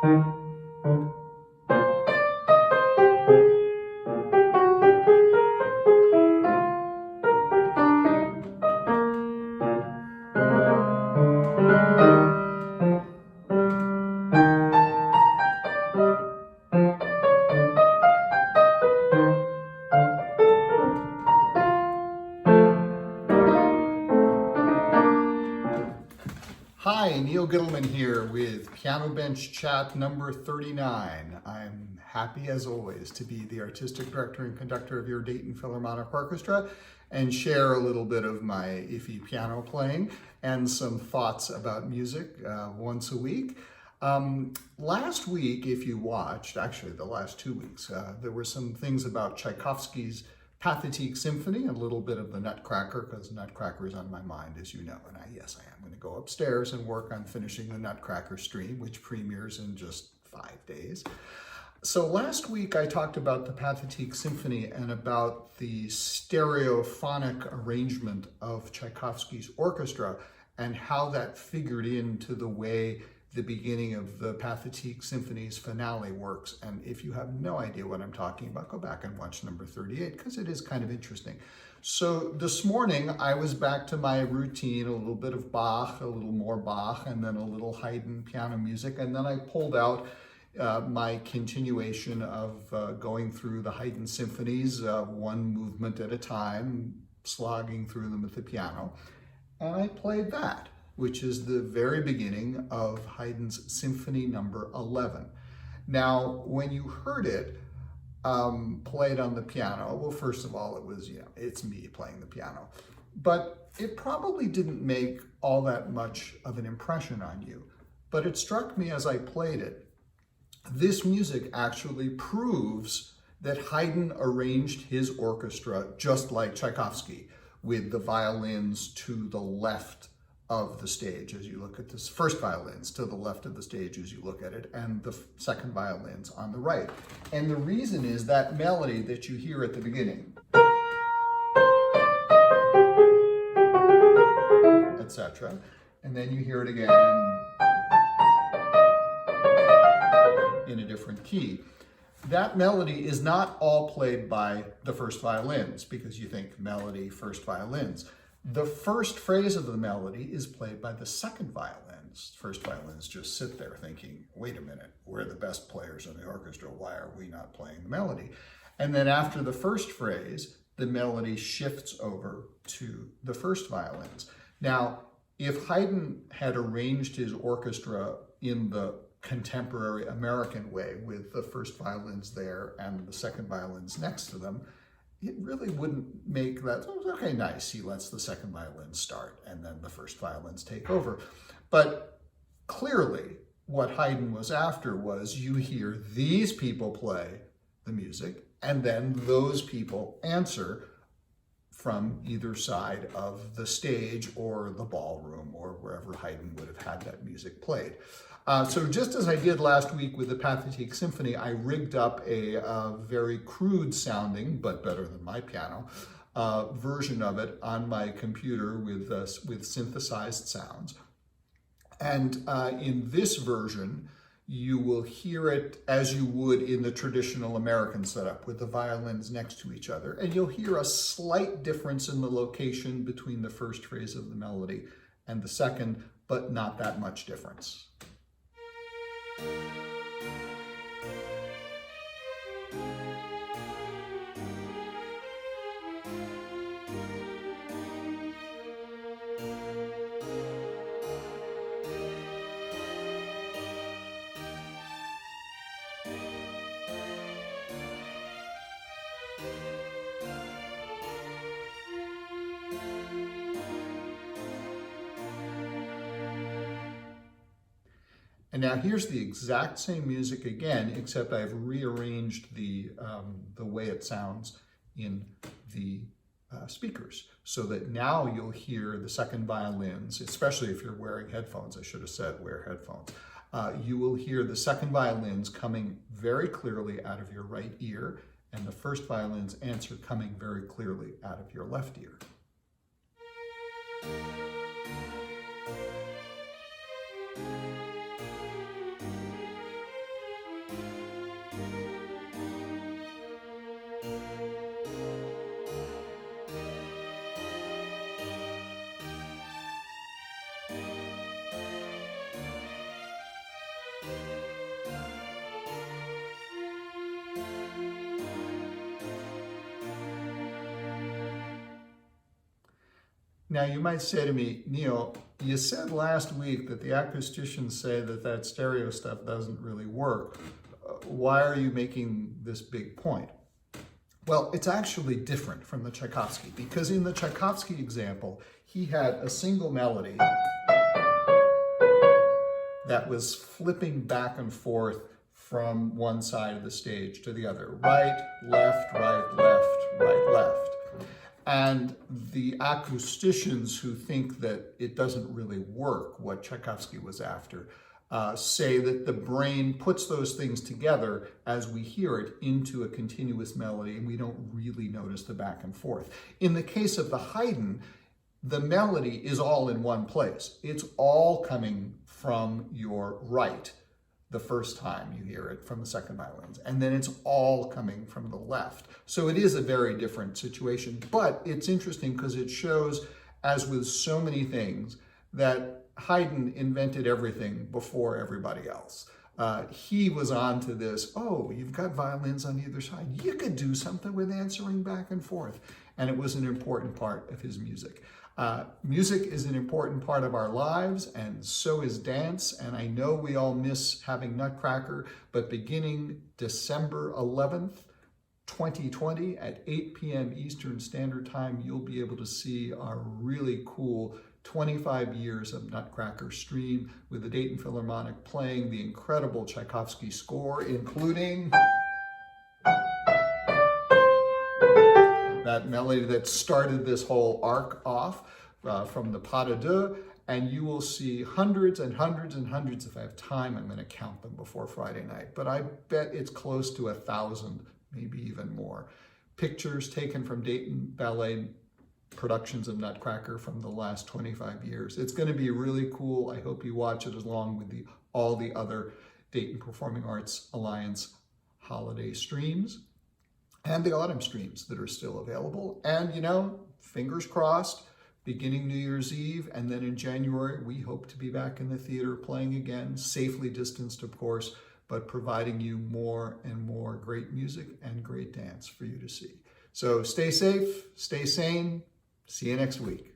Hi, Neil Gittleman here with Piano Bench Chat number 39. I'm happy as always to be the artistic director and conductor of your Dayton Philharmonic Orchestra and share a little bit of my iffy piano playing and some thoughts about music once a week. Last week, if you watched, actually the last 2 weeks, there were some things about Tchaikovsky's Pathetique Symphony, a little bit of the Nutcracker, because Nutcracker is on my mind, as you know. And yes, I am going to go upstairs and work on finishing the Nutcracker stream, which premieres in just 5 days. So last week I talked about the Pathetique Symphony and about the stereophonic arrangement of Tchaikovsky's orchestra and how that figured into the way the beginning of the Pathetique Symphony's finale works. And if you have no idea what I'm talking about, go back and watch number 38, because it is kind of interesting. So this morning, I was back to my routine, a little bit of Bach, a little more Bach, and then a little Haydn piano music. And then I pulled out my continuation of going through the Haydn symphonies, one movement at a time, slogging through them with the piano. And I played that, which is the very beginning of Haydn's Symphony number 11. Now, when you heard it played on the piano, well, first of all, it was, it's me playing the piano, but it probably didn't make all that much of an impression on you. But it struck me as I played it, this music actually proves that Haydn arranged his orchestra just like Tchaikovsky, with the violins to the left of the stage as you look at this, first violins to the left of the stage as you look at it, and the second violins on the right. And the reason is that melody that you hear at the beginning, etc. And then you hear it again in a different key. That melody is not all played by the first violins, because you think melody, first violins. The first phrase of the melody is played by the second violins. First violins just sit there thinking, wait a minute, we're the best players in the orchestra, why are we not playing the melody? And then after the first phrase, the melody shifts over to the first violins. Now, if Haydn had arranged his orchestra in the contemporary American way, with the first violins there and the second violins next to them, it really wouldn't make that, okay, nice, he lets the second violin start and then the first violins take over. But clearly what Haydn was after was, you hear these people play the music and then those people answer from either side of the stage or the ballroom or wherever Haydn would have had that music played. So just as I did last week with the Pathetique Symphony, I rigged up a very crude sounding, but better than my piano, version of it on my computer with synthesized sounds. And in this version, you will hear it as you would in the traditional American setup with the violins next to each other. And you'll hear a slight difference in the location between the first phrase of the melody and the second, but not that much difference. And now here's the exact same music again, except I've rearranged the way it sounds in the speakers, so that now you'll hear the second violins, especially if you're wearing headphones. I should have said wear headphones. You will hear the second violins coming very clearly out of your right ear, and the first violins answer coming very clearly out of your left ear. Now you might say to me, Neil, you said last week that the acousticians say that that stereo stuff doesn't really work. Why are you making this big point? Well, it's actually different from the Tchaikovsky, because in the Tchaikovsky example, he had a single melody that was flipping back and forth from one side of the stage to the other. Right, left, right, left, right, left. And the acousticians who think that it doesn't really work, what Tchaikovsky was after, say that the brain puts those things together as we hear it into a continuous melody, and we don't really notice the back and forth. In the case of the Haydn, the melody is all in one place. It's all coming from your right the first time you hear it from the second violins, and then it's all coming from the left. So it is a very different situation, but it's interesting because it shows, as with so many things, that Haydn invented everything before everybody else. He was on to this, oh, you've got violins on either side. You could do something with answering back and forth. And it was an important part of his music. Music is an important part of our lives, and so is dance. And I know we all miss having Nutcracker, but beginning December 11th, 2020 at 8 p.m. Eastern Standard Time, you'll be able to see our really cool 25 years of Nutcracker stream with the Dayton Philharmonic playing the incredible Tchaikovsky score, including that melody that started this whole arc off from the Pas de Deux. And you will see hundreds and hundreds and hundreds. If I have time, I'm going to count them before Friday night. But I bet it's close to 1,000, maybe even more. Pictures taken from Dayton Ballet productions of Nutcracker from the last 25 years. It's going to be really cool. I hope you watch it along with all the other Dayton Performing Arts Alliance holiday streams and the autumn streams that are still available. And, you know, fingers crossed, beginning New Year's Eve, and then in January, we hope to be back in the theater playing again, safely distanced, of course, but providing you more and more great music and great dance for you to see. So stay safe, stay sane. See you next week.